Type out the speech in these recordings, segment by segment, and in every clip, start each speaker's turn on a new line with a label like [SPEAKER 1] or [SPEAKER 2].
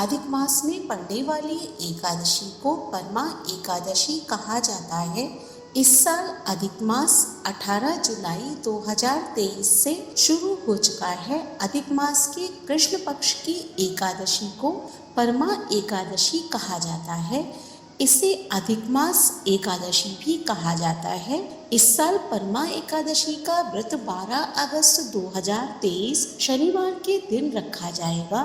[SPEAKER 1] अधिक मास में पड़ने वाली एकादशी को परमा एकादशी कहा जाता है। इस साल अधिक मास 18 जुलाई 2023 से शुरू हो चुका है। अधिक मास के कृष्ण पक्ष की एकादशी को परमा एकादशी कहा जाता है। इसे अधिक मास एकादशी भी कहा जाता है। इस साल परमा एकादशी का व्रत 12 अगस्त 2023 शनिवार के दिन रखा जाएगा।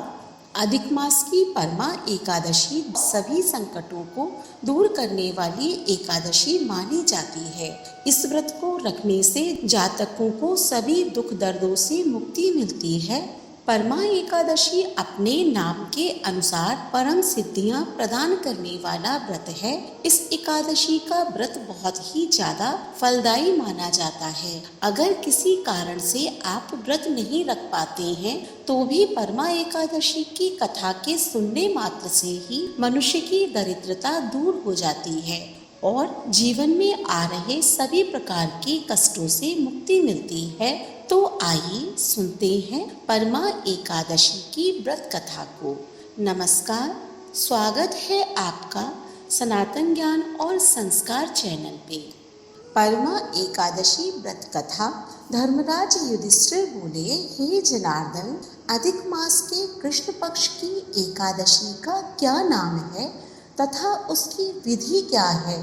[SPEAKER 1] अधिक मास की परमा एकादशी सभी संकटों को दूर करने वाली एकादशी मानी जाती है। इस व्रत को रखने से जातकों को सभी दुख दर्दों से मुक्ति मिलती है। परमा एकादशी अपने नाम के अनुसार परम सिद्धियां प्रदान करने वाला व्रत है। इस एकादशी का व्रत बहुत ही ज्यादा फलदायी माना जाता है। अगर किसी कारण से आप व्रत नहीं रख पाते हैं तो भी परमा एकादशी की कथा के सुनने मात्र से ही मनुष्य की दरिद्रता दूर हो जाती है और जीवन में आ रहे सभी प्रकार के कष्टों से मुक्ति मिलती है। तो आइए सुनते हैं परमा एकादशी की व्रत कथा को। नमस्कार, स्वागत है आपका सनातन ज्ञान और संस्कार चैनल पे। परमा एकादशी व्रत कथा। धर्मराज युधिष्ठिर बोले, हे जनार्दन, अधिक मास के कृष्ण पक्ष की एकादशी का क्या नाम है तथा उसकी विधि क्या है?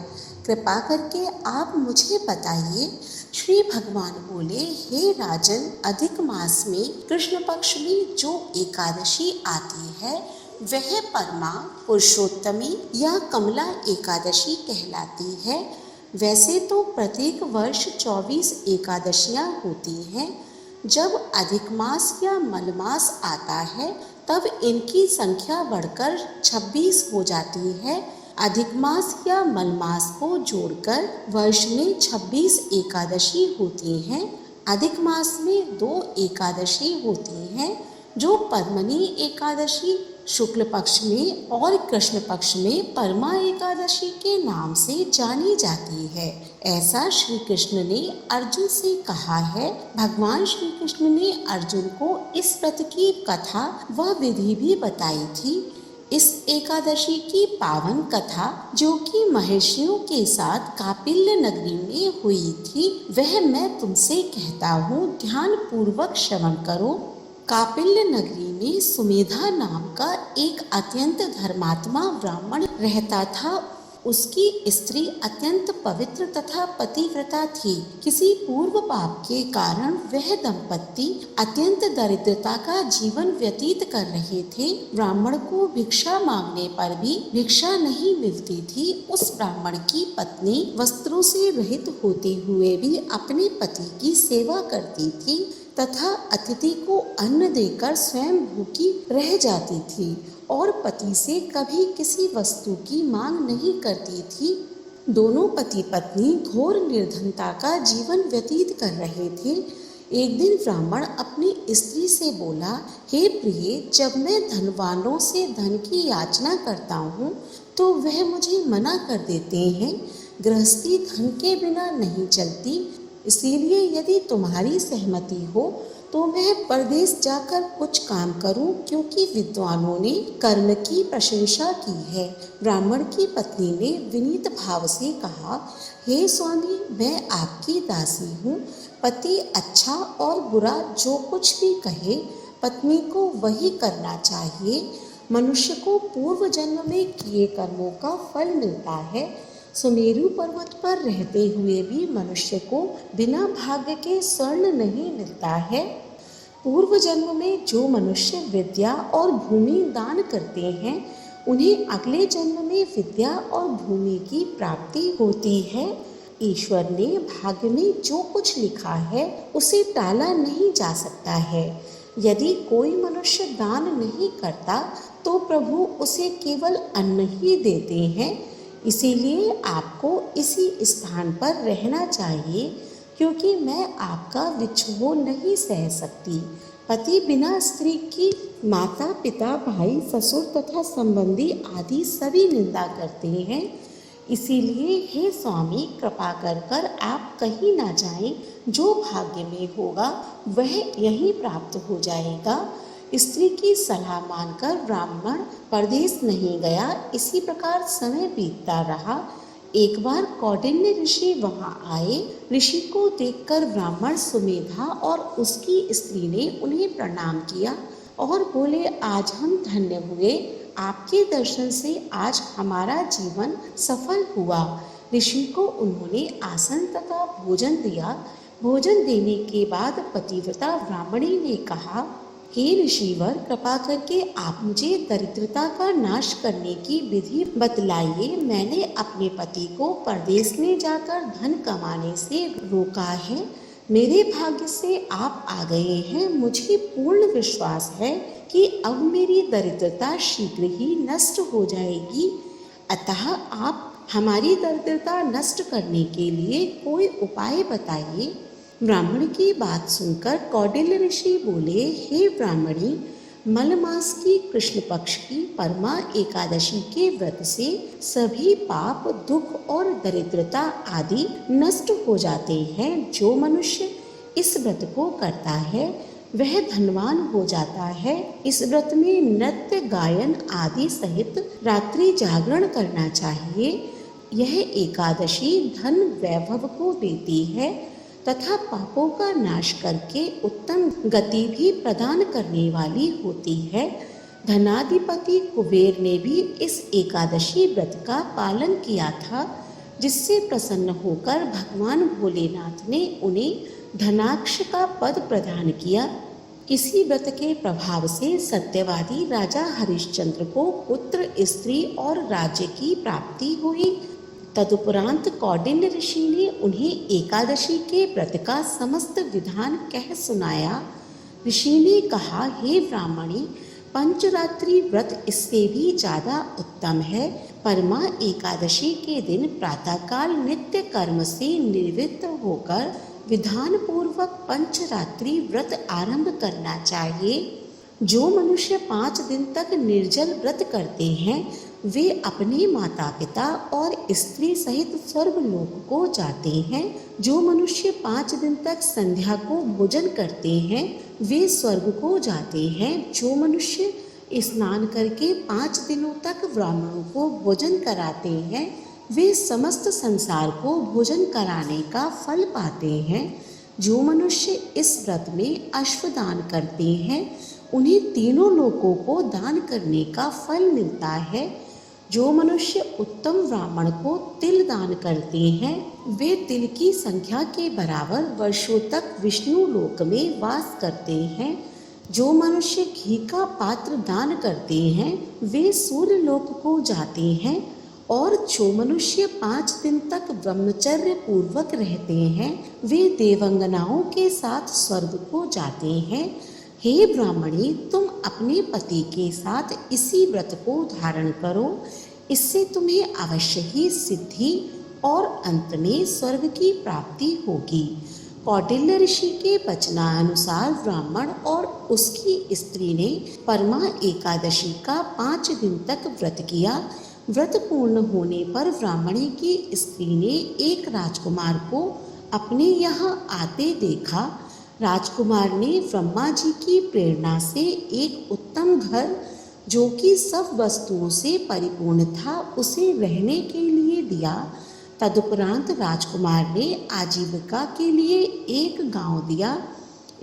[SPEAKER 1] कृपा करके आप मुझे बताइए। श्री भगवान बोले, हे राजन, अधिक मास में कृष्ण पक्ष में जो एकादशी आती है वह परमा, पुरुषोत्तमी या कमला एकादशी कहलाती है। वैसे तो प्रत्येक वर्ष 24 एकादशियां होती हैं। जब अधिक मास या मलमास आता है तब इनकी संख्या बढ़कर 26 हो जाती है। अधिक मास या मलमास को जोड़कर वर्ष में 26 एकादशी होती हैं। अधिक मास में 2 एकादशी होती हैं जो परमनी एकादशी शुक्ल पक्ष में और कृष्ण पक्ष में परमा एकादशी के नाम से जानी जाती है। ऐसा श्री कृष्ण ने अर्जुन से कहा है। भगवान श्री कृष्ण ने अर्जुन को इस व्रत की कथा व विधि भी बताई थी। इस एकादशी की पावन कथा जो कि महर्षियों के साथ कापिल्य नगरी में हुई थी वह मैं तुमसे कहता हूँ, ध्यान पूर्वक श्रवण करो। कापिल्य नगरी में सुमेधा नाम का एक अत्यंत धर्मात्मा ब्राह्मण रहता था। उसकी स्त्री अत्यंत पवित्र तथा पतिव्रता थी। किसी पूर्व पाप के कारण वह दंपत्ति अत्यंत दरिद्रता का जीवन व्यतीत कर रहे थे। ब्राह्मण को भिक्षा मांगने पर भी भिक्षा नहीं मिलती थी। उस ब्राह्मण की पत्नी वस्त्रों से रहित होते हुए भी अपने पति की सेवा करती थी तथा अतिथि को अन्न देकर स्वयं भूखी रह जाती थी और पति से कभी किसी वस्तु की मांग नहीं करती थी। दोनों पति पत्नी घोर निर्धनता का जीवन व्यतीत कर रहे थे। एक दिन ब्राह्मण अपनी स्त्री से बोला, हे प्रिय, जब मैं धनवानों से धन की याचना करता हूँ तो वह मुझे मना कर देते हैं। गृहस्थी धन के बिना नहीं चलती, इसीलिए यदि तुम्हारी सहमति हो तो मैं परदेश जाकर कुछ काम करूं, क्योंकि विद्वानों ने कर्म की प्रशंसा की है। ब्राह्मण की पत्नी ने विनीत भाव से कहा, हे स्वामी, मैं आपकी दासी हूँ। पति अच्छा और बुरा जो कुछ भी कहे पत्नी को वही करना चाहिए। मनुष्य को पूर्व जन्म में किए कर्मों का फल मिलता है। सुमेरु पर्वत पर रहते हुए भी मनुष्य को बिना भाग्य के स्वर्ण नहीं मिलता है। पूर्व जन्म में जो मनुष्य विद्या और भूमि दान करते हैं उन्हें अगले जन्म में विद्या और भूमि की प्राप्ति होती है। ईश्वर ने भाग्य में जो कुछ लिखा है उसे टाला नहीं जा सकता है। यदि कोई मनुष्य दान नहीं करता तो प्रभु उसे केवल अन्न ही देते हैं। इसीलिए आपको इसी स्थान पर रहना चाहिए, क्योंकि मैं आपका विछोह नहीं सह सकती। पति बिना स्त्री की माता पिता भाई ससुर तथा संबंधी आदि सभी निंदा करते हैं। इसीलिए हे स्वामी, कृपा कर आप कहीं ना जाएं। जो भाग्य में होगा वह यहीं प्राप्त हो जाएगा। स्त्री की सलाह मानकर ब्राह्मण परदेश नहीं गया। इसी प्रकार समय बीतता रहा। एक बार कौंडिन्य ऋषि वहां आए। ऋषि को देखकर ब्राह्मण सुमेधा और उसकी स्त्री ने उन्हें प्रणाम किया और बोले, आज हम धन्य हुए, आपके दर्शन से आज हमारा जीवन सफल हुआ। ऋषि को उन्होंने आसन तथा भोजन दिया। भोजन देने के बाद पतिव्रता ब्राह्मणी ने कहा, हे ऋषिवर, कृपा करके आप मुझे दरिद्रता का नाश करने की विधि बतलाइए। मैंने अपने पति को परदेश में जाकर धन कमाने से रोका है। मेरे भाग्य से आप आ गए हैं। मुझे पूर्ण विश्वास है कि अब मेरी दरिद्रता शीघ्र ही नष्ट हो जाएगी। अतः आप हमारी दरिद्रता नष्ट करने के लिए कोई उपाय बताइए। ब्राह्मण की बात सुनकर कौंडिन्य ऋषि बोले, हे ब्राह्मणी, मल मास की कृष्ण पक्ष की परमा एकादशी के व्रत से सभी पाप, दुख और दरिद्रता आदि नष्ट हो जाते हैं। जो मनुष्य इस व्रत को करता है वह धनवान हो जाता है। इस व्रत में नृत्य, गायन आदि सहित रात्रि जागरण करना चाहिए। यह एकादशी धन वैभव को देती है तथा पापों का नाश करके उत्तम गति भी प्रदान करने वाली होती है। धनाधिपति कुबेर ने भी इस एकादशी व्रत का पालन किया था, जिससे प्रसन्न होकर भगवान भोलेनाथ ने उन्हें धनाक्ष का पद प्रदान किया। इसी व्रत के प्रभाव से सत्यवादी राजा हरिश्चंद्र को पुत्र, स्त्री और राज्य की प्राप्ति हुई। तदुपरांत कौंडिन्य ऋषि ने उन्हें एकादशी के व्रत का समस्त विधान कह सुनाया। ऋषि ने कहा, हे ब्राह्मणी, पंचरात्रि व्रत इससे भी ज्यादा उत्तम है। परमा एकादशी के दिन प्रातःकाल नित्य कर्म से निवृत्त होकर विधान पूर्वक पंचरात्रि व्रत आरंभ करना चाहिए। जो मनुष्य 5 दिन तक निर्जल व्रत करते हैं वे अपने माता पिता और स्त्री सहित स्वर्गलोक को जाते हैं। जो मनुष्य 5 दिन तक संध्या को भोजन करते हैं वे स्वर्ग को जाते हैं। जो मनुष्य स्नान करके 5 दिनों तक ब्राह्मणों को भोजन कराते हैं वे समस्त संसार को भोजन कराने का फल पाते हैं। जो मनुष्य इस व्रत में अश्वदान करते हैं उन्हें तीनों लोकों को दान करने का फल मिलता है। जो मनुष्य उत्तम ब्राह्मण को तिल दान करते हैं वे तिल की संख्या के बराबर वर्षों तक विष्णु लोक में वास करते हैं। जो मनुष्य घी का पात्र दान करते हैं वे सूर्य लोक को जाते हैं। और जो मनुष्य 5 दिन तक ब्रह्मचर्य पूर्वक रहते हैं वे देवंगनाओं के साथ स्वर्ग को जाते हैं। हे ब्राह्मणी, तुम अपने पति के साथ इसी व्रत को धारण करो। इससे तुम्हें अवश्य ही सिद्धि और अंत में स्वर्ग की प्राप्ति होगी। कौटिल्य ऋषि के वचनानुसार ब्राह्मण और उसकी स्त्री ने परमा एकादशी का 5 दिन तक व्रत किया। व्रत पूर्ण होने पर ब्राह्मणी की स्त्री ने एक राजकुमार को अपने यहाँ आते देखा। राजकुमार ने ब्रह्मा जी की प्रेरणा से एक उत्तम घर जो कि सब वस्तुओं से परिपूर्ण था उसे रहने के लिए दिया। तदुपरांत राजकुमार ने आजीविका के लिए एक गांव दिया।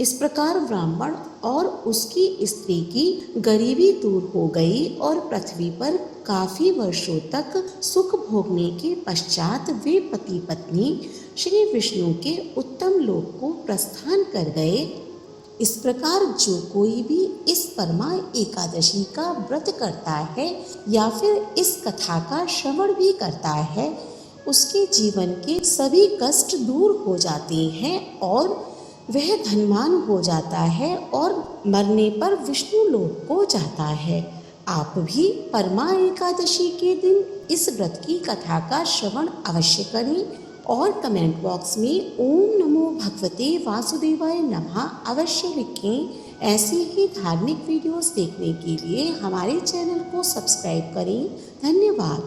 [SPEAKER 1] इस प्रकार ब्राह्मण और उसकी स्त्री की गरीबी दूर हो गई और पृथ्वी पर काफी वर्षों तक सुख भोगने के पश्चात वे पति पत्नी श्री विष्णु के उत्तम लोक को प्रस्थान कर गए। इस प्रकार जो कोई भी इस परमा एकादशी का व्रत करता है या फिर इस कथा का श्रवण भी करता है उसके जीवन के सभी कष्ट दूर हो जाते हैं और वह धनवान हो जाता है और मरने पर विष्णु लोक को जाता है। आप भी परमा एकादशी के दिन इस व्रत की कथा का श्रवण अवश्य करें और कमेंट बॉक्स में ओम नमो भगवते वासुदेवाय नमः अवश्य लिखें। ऐसी ही धार्मिक वीडियोस देखने के लिए हमारे चैनल को सब्सक्राइब करें। धन्यवाद।